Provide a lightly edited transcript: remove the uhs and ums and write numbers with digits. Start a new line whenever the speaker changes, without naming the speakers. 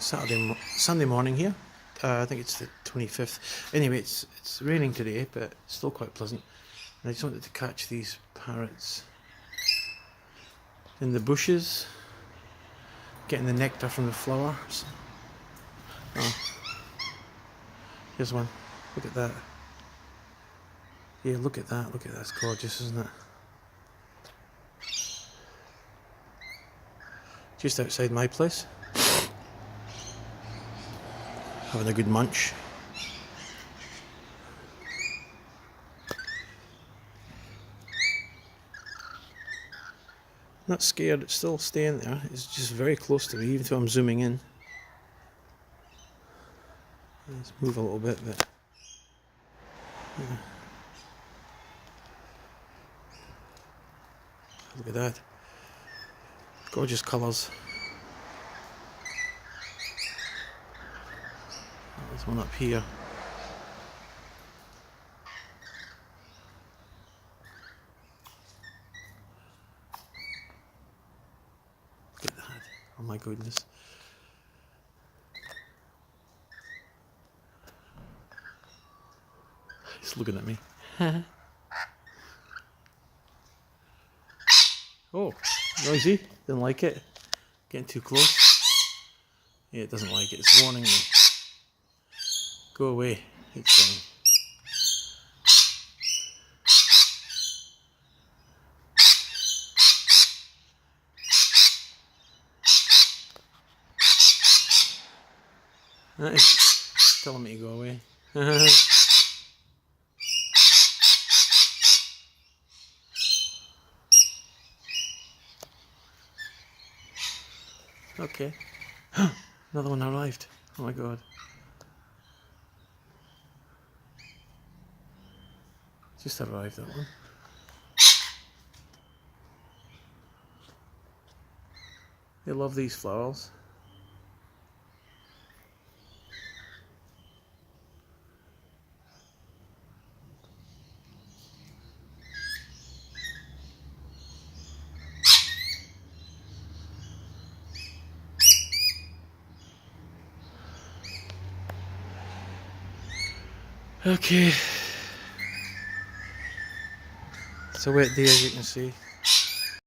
Sunday morning here. I think it's the 25th. Anyway, it's raining today, but it's still quite pleasant. And I just wanted to catch these parrots in the bushes, getting the nectar from the flowers. Oh, here's one. Look at that. Yeah, look at that. Look at that. It's gorgeous, isn't it? Just outside my place. Having a good munch. Not scared, it's still staying there. It's just very close to me, even though I'm zooming in. Let's move a little bit, but yeah. Look at that. Gorgeous colours. There's one up here. Look at that. Oh my goodness. He's looking at me. Oh, noisy. Didn't like it. Getting too close. Yeah, it doesn't like it. It's warning me. Go away. It's saying. It's telling me to go away. Okay. Another one arrived. Oh my god. Just arrived, that one. They love these flowers. Okay. It's a wet day, as you can see.